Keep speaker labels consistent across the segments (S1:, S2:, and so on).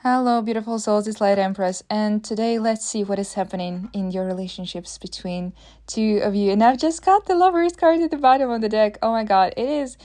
S1: Hello, beautiful souls, it's Light Empress, and today let's see what is happening in your relationships between two of you. And I've just got the Lovers card at the bottom of the deck. Oh my god, it is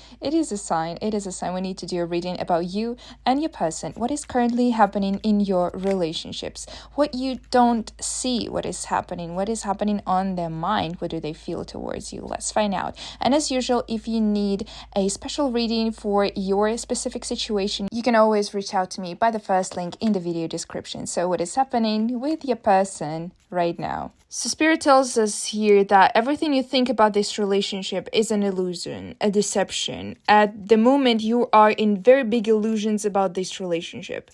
S1: a sign. It is a sign. We need to do a reading about you and your person. What is currently happening in your relationships? What you don't see, what is happening on their mind, what do they feel towards you? Let's find out. And as usual, if you need a special reading for your specific situation, you can always reach out to me by the first link in the video description. So what is happening with your person right now? So Spirit tells us here that everything you think about this relationship is an illusion, a deception. At the moment, you are in very big illusions about this relationship.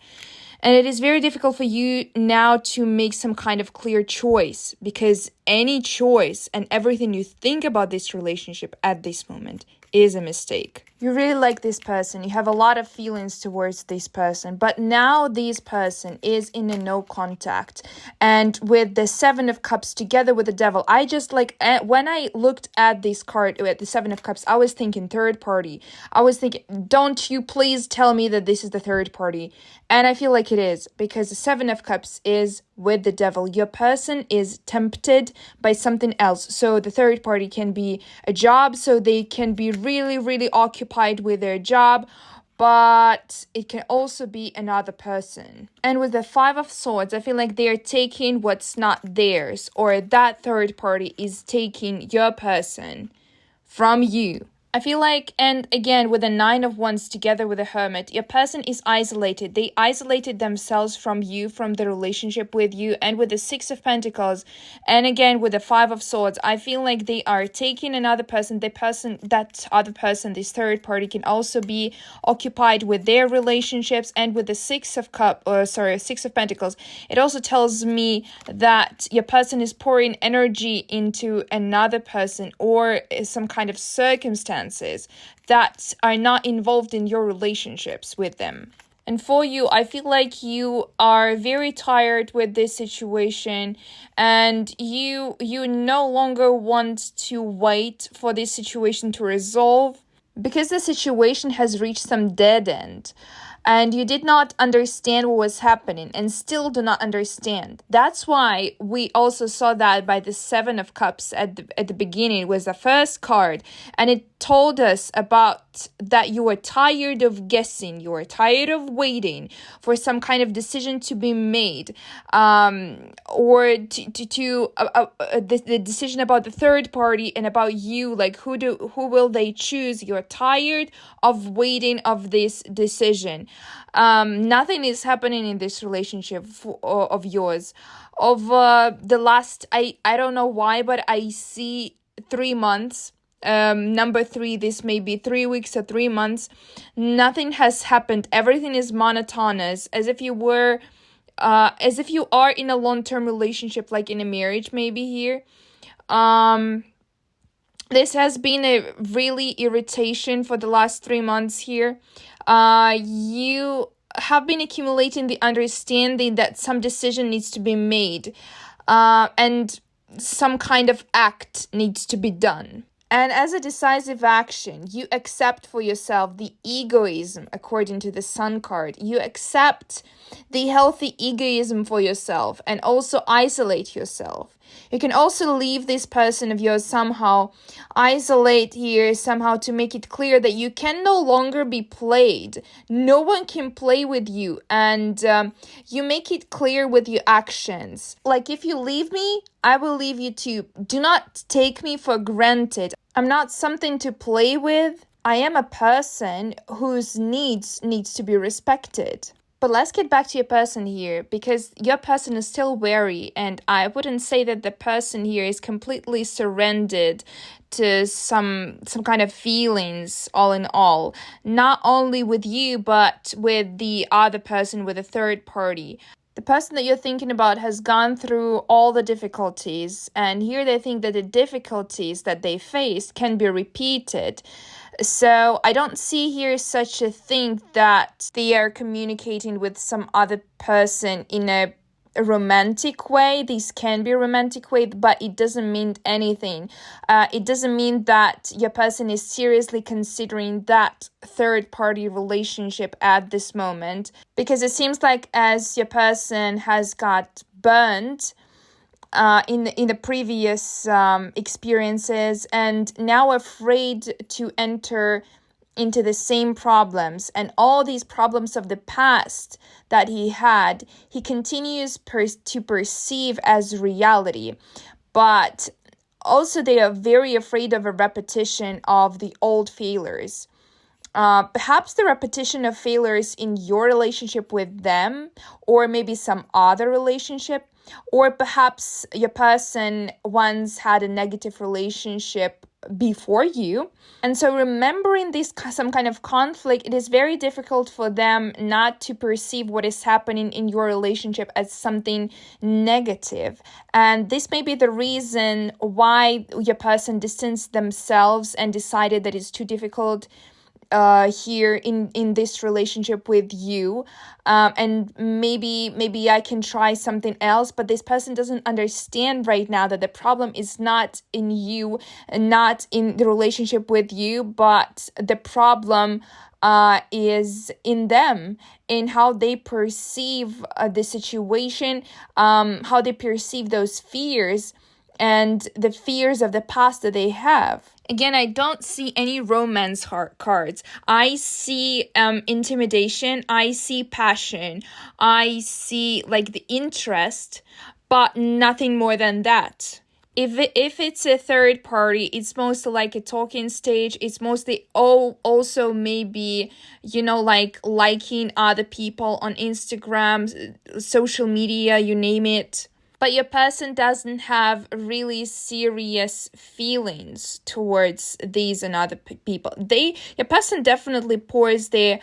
S1: And it is very difficult for you now to make some kind of clear choice, because any choice and everything you think about this relationship at this moment is a mistake. You really like this person. You have a lot of feelings towards this person, but now this person is in a no contact. And with the Seven of Cups together with the Devil, I just when I looked at this card, at the Seven of Cups, I was thinking third party. I was thinking, don't you please tell me that this is the third party. And I feel like it is, because the Seven of Cups is with the Devil. Your person is tempted by something else. So the third party can be a job, so they can be really, really occupied with their job, but it can also be another person. And with the Five of Swords, I feel like they're taking what's not theirs, or that third party is taking your person from you. I feel like, and again, with the Nine of Wands together with the Hermit, your person is isolated. They isolated themselves from you, from the relationship with you. And with the Six of Pentacles, and again, with the Five of Swords, I feel like they are taking another person. That other person, this third party, can also be occupied with their relationships. And with the Six of Pentacles, it also tells me that your person is pouring energy into another person, or some kind of circumstance that are not involved in your relationships with them. And for you, I feel like you are very tired with this situation, and you no longer want to wait for this situation to resolve, because the situation has reached some dead end. And you did not understand what was happening, and still do not understand. That's why we also saw that by the Seven of Cups at the beginning. It was the first card, and it told us about that you were tired of guessing, you were tired of waiting for some kind of decision to be made, or the decision about the third party and about you, like who will they choose. You're tired of waiting of this decision. Nothing is happening in this relationship of yours. Of the last, I don't know why, but I see 3 months. Number 3, this may be 3 weeks or 3 months. Nothing has happened. Everything is monotonous, as if you are in a long-term relationship, like in a marriage maybe here. This has been a really irritation for the last 3 months here. You have been accumulating the understanding that some decision needs to be made, and some kind of act needs to be done. And as a decisive action, you accept for yourself the egoism, according to the Sun card. You accept the healthy egoism for yourself, and also isolate yourself. You can also leave this person of yours somehow, isolate here somehow, to make it clear that you can no longer be played. No one can play with you, and you make it clear with your actions. Like, if you leave me, I will leave you too. Do not take me for granted. I'm not something to play with. I am a person whose needs to be respected. But let's get back to your person here, because your person is still wary, and I wouldn't say that the person here is completely surrendered to some kind of feelings all in all. Not only with you, but with the other person, with a third party. The person that you're thinking about has gone through all the difficulties, and here they think that the difficulties that they faced can be repeated. So I don't see here such a thing that they are communicating with some other person in a a romantic way. This can be a romantic way, but it doesn't mean anything. It doesn't mean that your person is seriously considering that third-party relationship at this moment, because it seems like as your person has got burned in the previous experiences, and now afraid to enter into the same problems and all these problems of the past that he had, he continues to perceive as reality. But also they are very afraid of a repetition of the old failures. Perhaps the repetition of failures in your relationship with them, or maybe some other relationship, or perhaps your person once had a negative relationship before you. And so remembering this some kind of conflict, it is very difficult for them not to perceive what is happening in your relationship as something negative. And this may be the reason why your person distanced themselves and decided that it's too difficult here in this relationship with you, and maybe I can try something else. But this person doesn't understand right now that the problem is not in you and not in the relationship with you, but the problem is in them, in how they perceive the situation, how they perceive those fears and the fears of the past that they have. Again, I don't see any romance cards. I see intimidation. I see passion. I see like the interest, but nothing more than that. If it's a third party, it's mostly like a talking stage. It's mostly also maybe, like liking other people on Instagram, social media, you name it. But your person doesn't have really serious feelings towards these and other people. Your person definitely pours their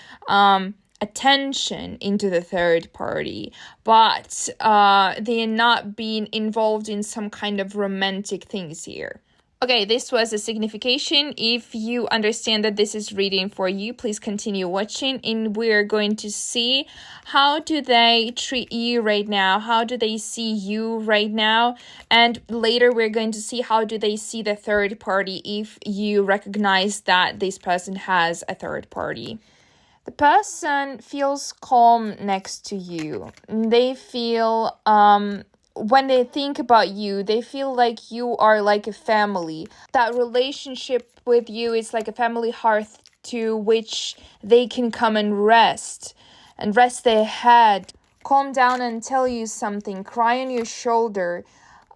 S1: attention into the third party, but they're not being involved in some kind of romantic things here. Okay, this was a signification. If you understand that this is reading for you, please continue watching, and we're going to see how do they treat you right now, how do they see you right now, and later we're going to see how do they see the third party if you recognize that this person has a third party. The person feels calm next to you. They feel when they think about you, they feel like you are like a family. That relationship with you is like a family hearth to which they can come and rest their head, calm down and tell you something, cry on your shoulder.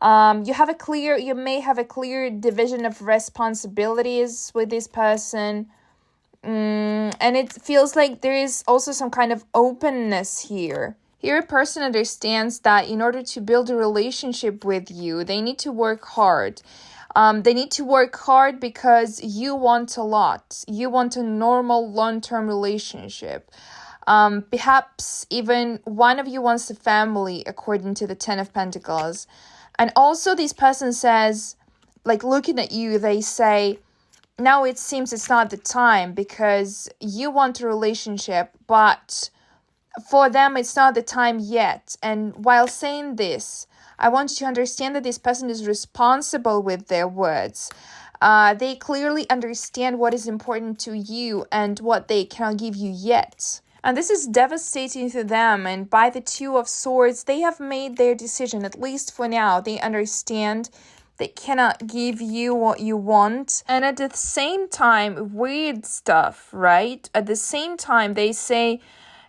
S1: You may have a clear division of responsibilities with this person. And it feels like there is also some kind of openness here. Here, a person understands that in order to build a relationship with you, they need to work hard. They need to work hard because you want a lot. You want a normal, long-term relationship. Perhaps even one of you wants a family, according to the Ten of Pentacles. And also this person says, like looking at you, they say, now it seems it's not the time because you want a relationship, but for them, it's not the time yet. And while saying this, I want you to understand that this person is responsible with their words. They clearly understand what is important to you and what they cannot give you yet. And this is devastating to them. And by the Two of Swords, they have made their decision, at least for now. They understand they cannot give you what you want. And at the same time, weird stuff, right? At the same time, they say,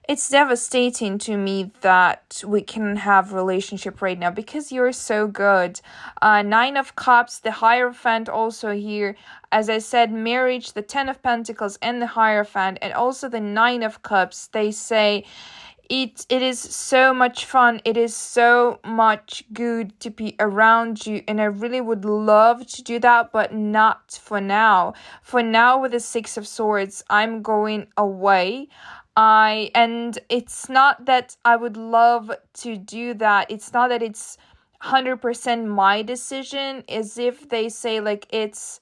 S1: it's devastating to me that we can have a relationship right now because you're so good. Nine of Cups, the Hierophant also here. As I said, marriage, the Ten of Pentacles, and the Hierophant, and also the Nine of Cups. They say it is so much fun. It is so much good to be around you. And I really would love to do that, but not for now. For now, with the Six of Swords, I'm going away. And it's not that I would love to do that. It's not that it's 100% my decision, as if they say like it's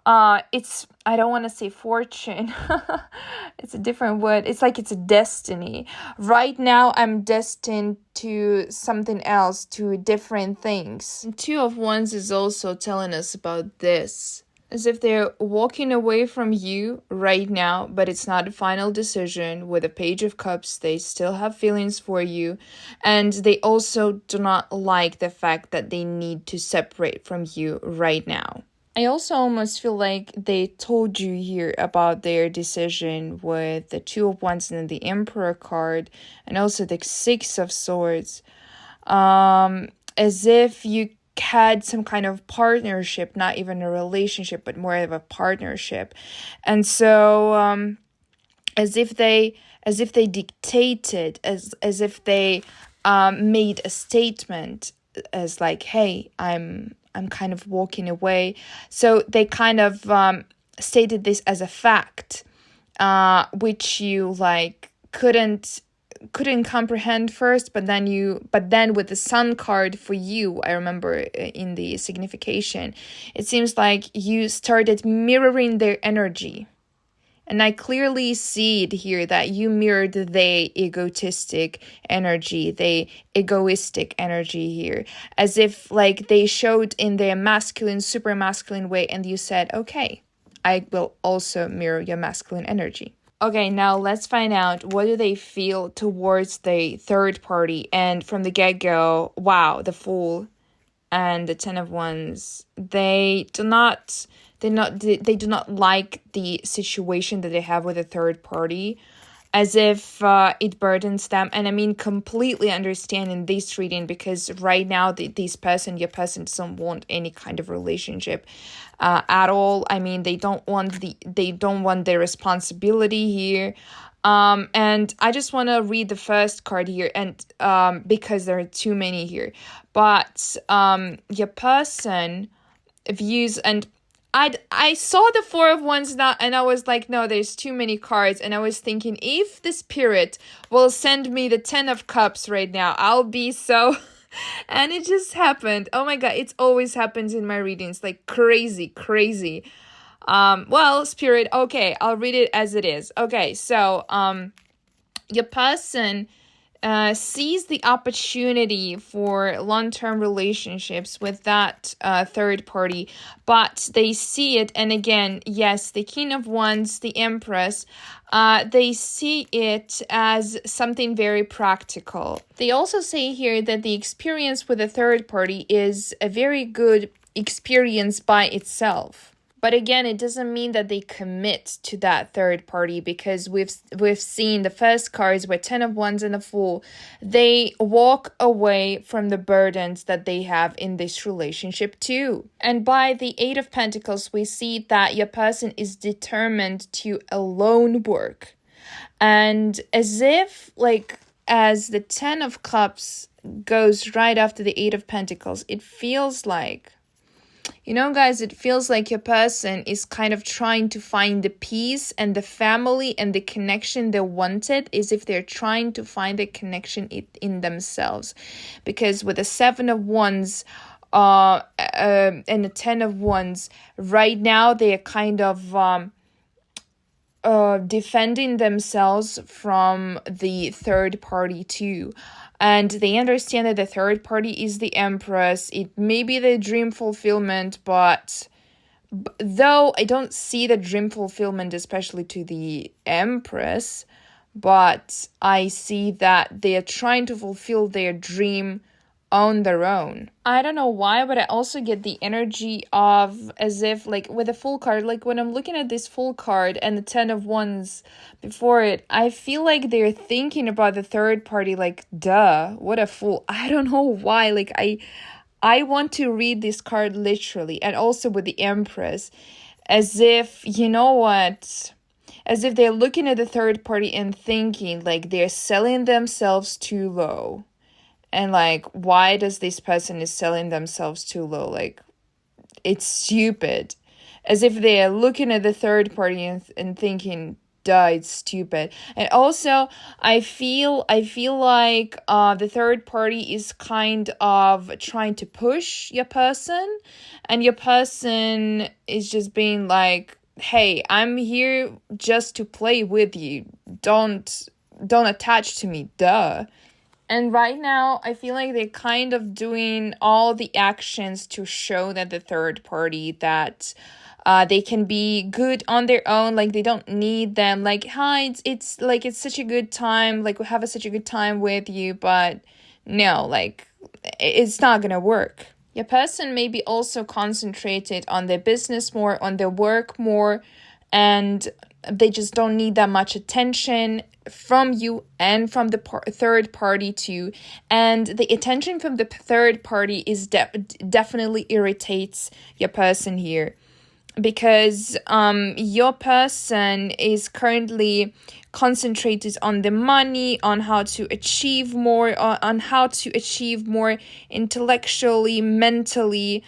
S1: It's, I don't want to say fortune. It's a different word. It's like it's a destiny. Right now I'm destined to something else, to different things. And Two of Wands is also telling us about this, as if they're walking away from you right now, but it's not a final decision. With a Page of Cups, they still have feelings for you, and they also do not like the fact that they need to separate from you right now. I also almost feel like they told you here about their decision with the Two of Wands and the Emperor card, and also the Six of Swords. As if you had some kind of partnership, not even a relationship, but more of a partnership. And so as if they dictated, as if they made a statement, as like, hey, I'm kind of walking away. So they kind of stated this as a fact, which you like couldn't comprehend first, but then with the Sun card for you, I remember in the signification, it seems like you started mirroring their energy. And I clearly see it here that you mirrored the egotistic energy, the egoistic energy here, as if like they showed in their masculine, super masculine way, and you said, okay, I will also mirror your masculine energy. Okay, now let's find out, what do they feel towards the third party? And from the get-go, wow, the Fool and the Ten of Wands, they do not like the situation that they have with a third party, as if it burdens them. And I mean, completely understand in this reading, because right now your person doesn't want any kind of relationship at all. I mean, they don't want the responsibility here. And I just want to read the first card here, and because there are too many here, but your person views, and I saw the Four of Wands now, and I was like, no, there's too many cards, and I was thinking, if the Spirit will send me the Ten of Cups right now, I'll be so and it just happened. Oh my god, it always happens in my readings, like crazy. Well, Spirit, okay, I'll read it as it is. Okay, so your person sees the opportunity for long-term relationships with that third party, but they see it, and again, yes, the King of Wands, the Empress, they see it as something very practical. They also say here that the experience with a third party is a very good experience by itself. But again, it doesn't mean that they commit to that third party, because we've seen the first cards with Ten of Wands and the Fool. They walk away from the burdens that they have in this relationship too. And by the Eight of Pentacles, we see that your person is determined to alone work. And as if, like, as the Ten of Cups goes right after the Eight of Pentacles, it feels like, you know, guys, it feels like your person is kind of trying to find the peace and the family and the connection they wanted, as if they're trying to find the connection in themselves. Because with the Seven of Wands and the Ten of Wands, right now they are kind of defending themselves from the third party too. And they understand that the third party is the Empress. It may be the dream fulfillment, but though I don't see the dream fulfillment, especially to the Empress, but I see that they are trying to fulfill their dream on their own. I don't know why, but I also get the energy of, as if, like, with a Full card, like when I'm looking at this Full card and the Ten of Wands before it, I feel like they're thinking about the third party, like, duh, what a fool. I don't know why, like, I want to read this card literally, and also with the Empress, as if, you know what, as if they're looking at the third party and thinking, like, they're selling themselves too low. And like, why does this person is selling themselves too low? Like, it's stupid. As if they are looking at the third party and thinking, duh, it's stupid. And also I feel like the third party is kind of trying to push your person, and your person is just being like, hey, I'm here just to play with you. Don't attach to me, duh. And right now, I feel like they're kind of doing all the actions to show that the third party that they can be good on their own. Like, they don't need them. Like, hi, it's like, it's such a good time. Like, we have such a good time with you. But no, like, it's not gonna work. Your person may be also concentrated on their business more, on their work more, and they just don't need that much attention from you and from the third party too. And the attention from the third party is definitely irritates your person here, because your person is currently concentrated on the money, on how to achieve more, on how to achieve more intellectually, mentally,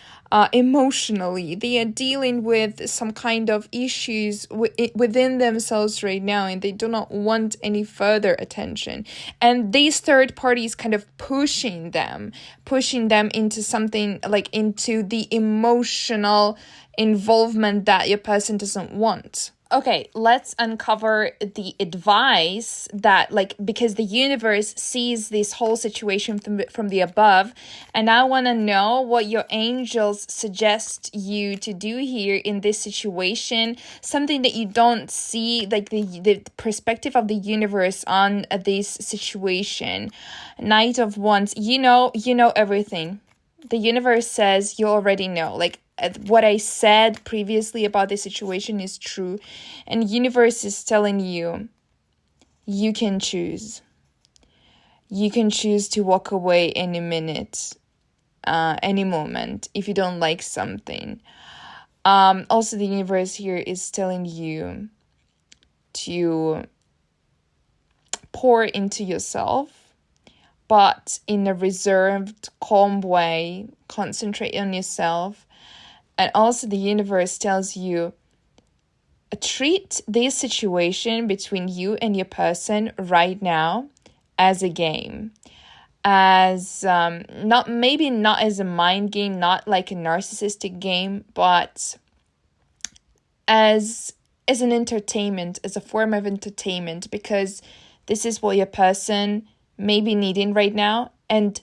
S1: emotionally. They are dealing with some kind of issues within themselves right now, and they do not want any further attention. And these third parties kind of pushing them into something, like into the emotional involvement that your person doesn't want. Okay, let's uncover the advice that, like, because the universe sees this whole situation from the above, and I want to know what your angels suggest you to do here in this situation, something that you don't see, like the perspective of the universe on this situation. Knight of Wands, you know everything. The universe says you already know, like, what I said previously about this situation is true, and universe is telling you, you can choose. You can choose to walk away any minute, any moment, if you don't like something. Also, the universe here is telling you to pour into yourself, but in a reserved, calm way. Concentrate on yourself. And also the universe tells you, treat this situation between you and your person right now as a game. As not as a mind game, not like a narcissistic game, but as an entertainment, as a form of entertainment, because this is what your person may be needing right now, and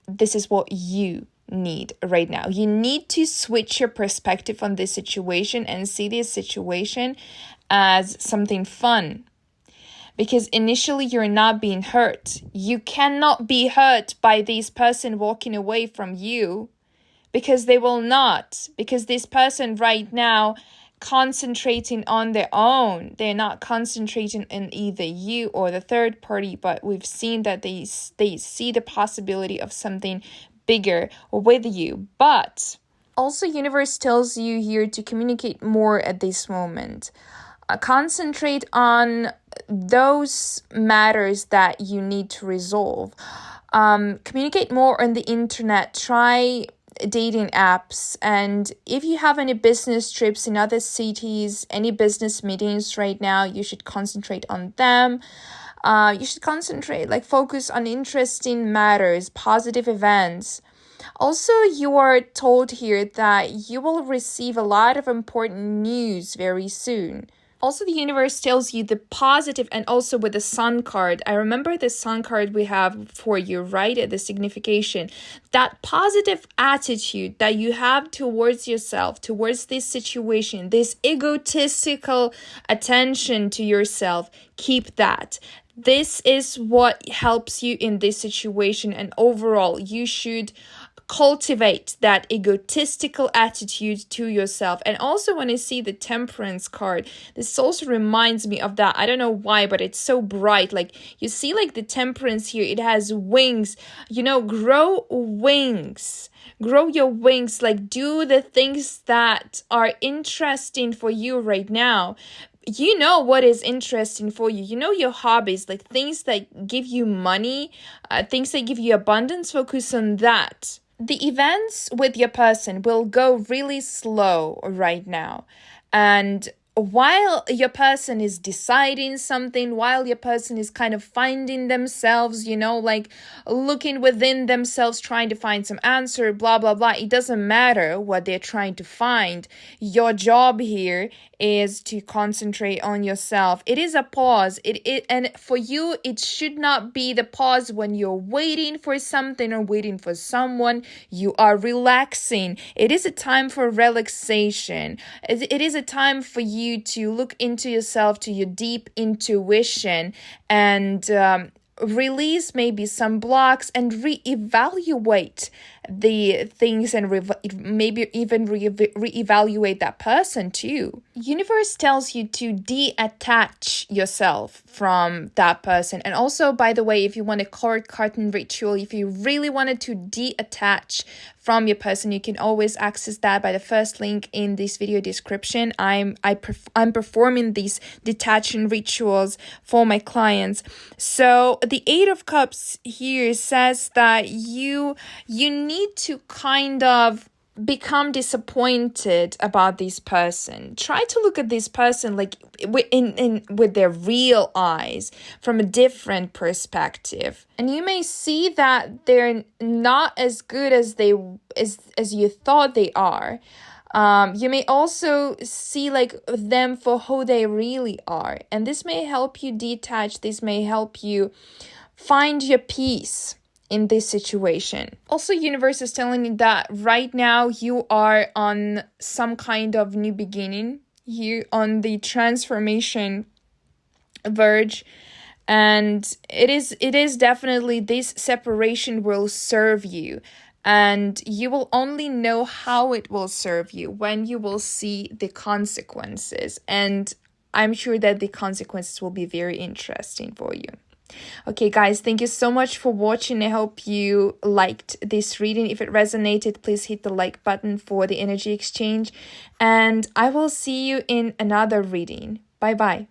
S1: this is what you need right now. You need to switch your perspective on this situation and see this situation as something fun, because initially you're not being hurt. You cannot be hurt by this person walking away from you, because they will not, because this person right now concentrating on their own. They're not concentrating in either you or the third party, but we've seen that they see the possibility of something bigger with you. But also, universe tells you here to communicate more at this moment. Concentrate on those matters that you need to resolve. Communicate more on the internet. Try dating apps, and if you have any business trips in other cities, any business meetings right now, you should concentrate on them. You should concentrate, like, focus on interesting matters, positive events. Also, you are told here that you will receive a lot of important news very soon. Also, the universe tells you the positive, and also with the sun card. I remember the sun card we have for you, right? At the signification. That positive attitude that you have towards yourself, towards this situation, this egotistical attention to yourself, keep that. This is what helps you in this situation, and overall, you should cultivate that egotistical attitude to yourself. And also, when I see the Temperance card, this also reminds me of that. I don't know why, but it's so bright. Like, you see, like, the Temperance here, it has wings. Grow wings. Grow your wings. Like, do the things that are interesting for you right now. You know what is interesting for you. You know your hobbies, like things that give you money, things that give you abundance. Focus on that. The events with your person will go really slow right now. And while your person is deciding something, while your person is kind of finding themselves, like looking within themselves, trying to find some answer, blah, blah, blah. It doesn't matter what they're trying to find. Your job here is to concentrate on yourself. It is a pause. And for you, it should not be the pause when you're waiting for something or waiting for someone. You are relaxing. It is a time for relaxation. It is a time for you to look into yourself, to your deep intuition, and release maybe some blocks and reevaluate the things, and maybe even reevaluate that person too. Universe tells you to detach yourself from that person. And also, by the way, if you want a cord curtain ritual, if you really wanted to detach from your person, you can always access that by the first link in this video description. I'm performing these detaching rituals for my clients. So the Eight of Cups here says that you need to kind of become disappointed about this person. Try to look at this person like with their real eyes, from a different perspective, and you may see that they're not as good as you thought they are. You may also see like them for who they really are, and this may help you detach. This may help you find your peace in this situation. Also, universe is telling you that right now you are on some kind of new beginning. You on the transformation verge, and it is definitely, this separation will serve you, and you will only know how it will serve you when you will see the consequences, and I'm sure that the consequences will be very interesting for you. Okay, guys, thank you so much for watching. I hope you liked this reading. If it resonated, please hit the like button for the energy exchange, and I will see you in another reading. Bye bye.